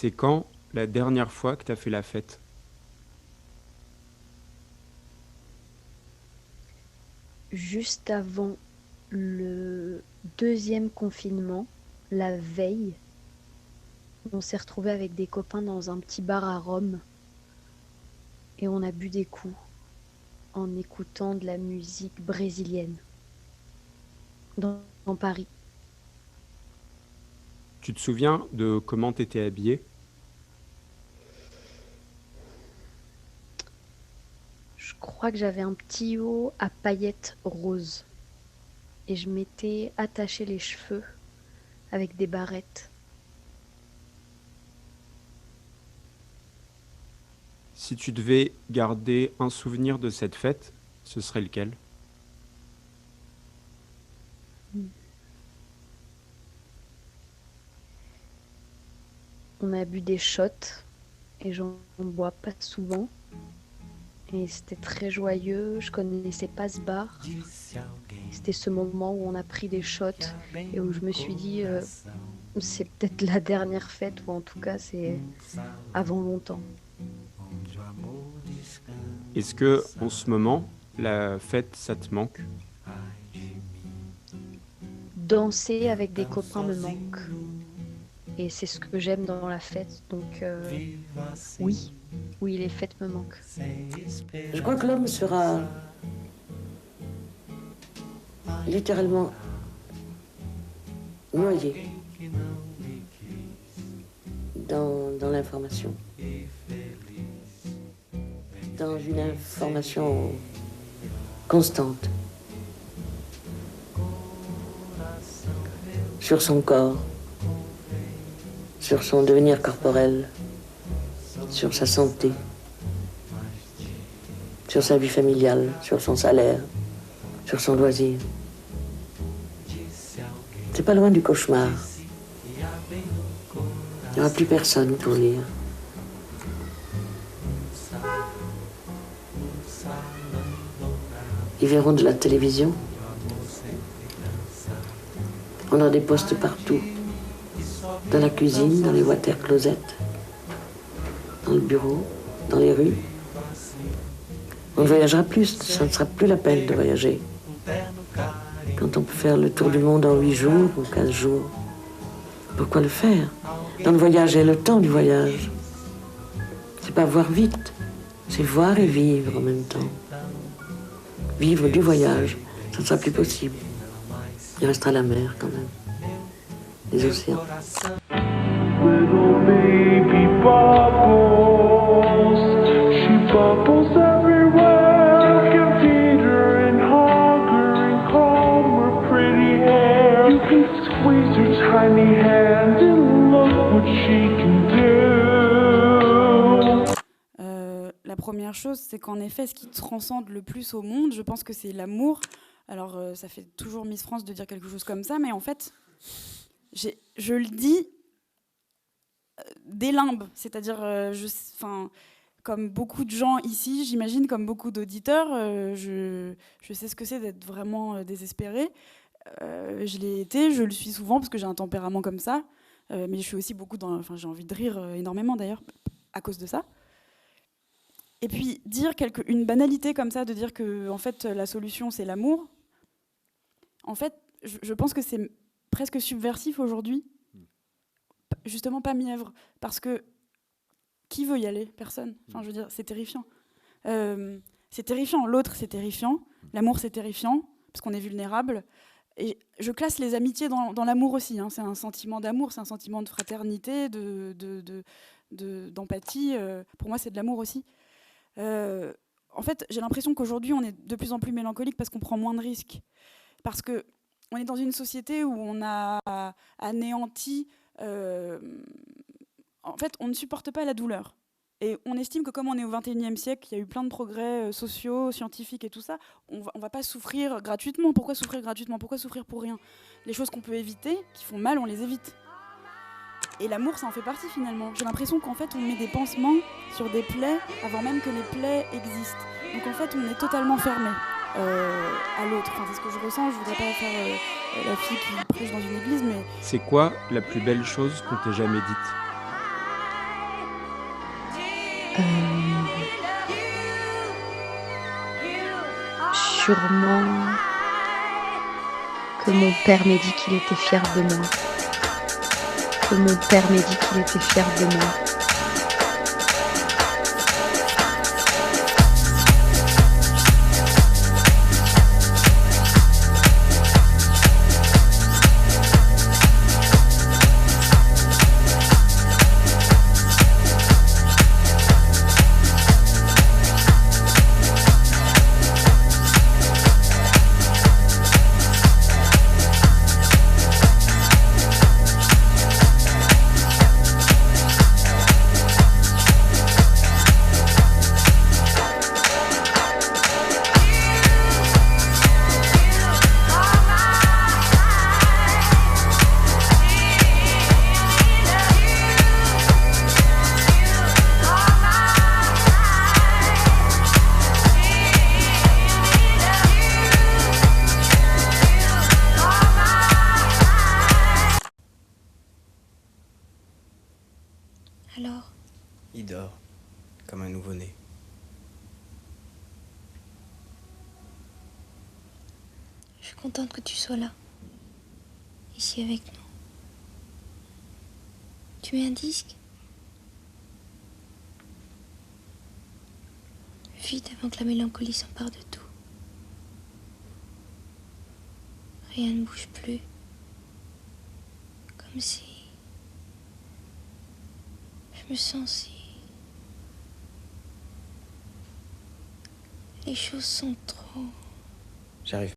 C'est quand la dernière fois que t'as fait la fête? Juste avant le deuxième confinement, la veille, on s'est retrouvés avec des copains dans un petit bar à Rome et on a bu des coups en écoutant de la musique brésilienne dans Paris. Tu te souviens de comment t'étais habillé? Je crois que j'avais un petit haut à paillettes roses et je m'étais attaché les cheveux avec des barrettes. Si tu devais garder un souvenir de cette fête, ce serait lequel? On a bu des shots et j'en bois pas souvent. Et c'était très joyeux, je connaissais pas ce bar. C'était ce moment où on a pris des shots et où je me suis dit, c'est peut-être la dernière fête, ou en tout cas c'est avant longtemps. Est-ce que, en ce moment, la fête, ça te manque? Danser avec des copains me manque. Et c'est ce que j'aime dans la fête. Donc oui, oui, les fêtes me manquent. Je crois que l'homme sera littéralement noyé dans l'information. Dans une information constante sur son corps, sur son devenir corporel, sur sa santé, sur sa vie familiale, sur son salaire, sur son loisir. C'est pas loin du cauchemar. Il n'y aura plus personne pour lire. Ils verront de la télévision. On a des postes partout. Dans la cuisine, dans les water closets, dans le bureau, dans les rues. On ne voyagera plus, ça ne sera plus la peine de voyager. Quand on peut faire le tour du monde en 8 jours ou 15 jours, pourquoi le faire? Dans le voyage, il y a le temps du voyage. C'est pas voir vite, c'est voir et vivre en même temps. Vivre du voyage, ça ne sera plus possible. Il restera la mer quand même, les océans. Little baby bubbles, she bubbles everywhere. You can feed her and hug her and comb her pretty hair. You can squeeze her tiny hand and look what she can do. La première chose, c'est qu'en effet, ce qui transcende le plus au monde, je pense que c'est l'amour. Alors, ça fait toujours Miss France de dire quelque chose comme ça, mais en fait, je le dis des limbes, c'est-à-dire, comme beaucoup de gens ici, j'imagine, comme beaucoup d'auditeurs, je sais ce que c'est d'être vraiment désespéré. Je l'ai été, je le suis souvent parce que j'ai un tempérament comme ça, mais je suis aussi beaucoup j'ai envie de rire énormément d'ailleurs à cause de ça. Et puis dire une banalité comme ça, de dire que en fait la solution c'est l'amour. En fait, je pense que c'est presque subversif aujourd'hui. Justement pas mièvre, parce que qui veut y aller? Personne. Enfin, je veux dire, c'est terrifiant. C'est terrifiant. L'autre, c'est terrifiant. L'amour, c'est terrifiant, parce qu'on est vulnérable. Et je classe les amitiés dans l'amour aussi. Hein. C'est un sentiment d'amour, c'est un sentiment de fraternité, d'empathie. Pour moi, c'est de l'amour aussi. En fait, j'ai l'impression qu'aujourd'hui, on est de plus en plus mélancolique parce qu'on prend moins de risques. Parce qu'on est dans une société où on a anéanti... en fait, on ne supporte pas la douleur. Et on estime que comme on est au XXIe siècle, il y a eu plein de progrès sociaux, scientifiques et tout ça, on va pas souffrir gratuitement. Pourquoi souffrir gratuitement? Pourquoi souffrir pour rien? Les choses qu'on peut éviter, qui font mal, on les évite. Et l'amour, ça en fait partie finalement. J'ai l'impression qu'en fait, on met des pansements sur des plaies avant même que les plaies existent. Donc en fait, on est totalement fermé à l'autre. Enfin, c'est ce que je ressens. Je voudrais pas faire la fille qui prêche dans une église, mais... C'est quoi la plus belle chose qu'on t'ait jamais dite? Sûrement que mon père m'ait dit qu'il était fier de moi. Que mon père m'ait dit qu'il était fier de moi. Alors, Il dort, comme un nouveau-né. je suis contente que tu sois là, ici avec nous. Tu mets un disque? Vite avant que la mélancolie s'empare de tout. Rien ne bouge plus. Comme si... Je me sens si... Les choses sont trop... J'arrive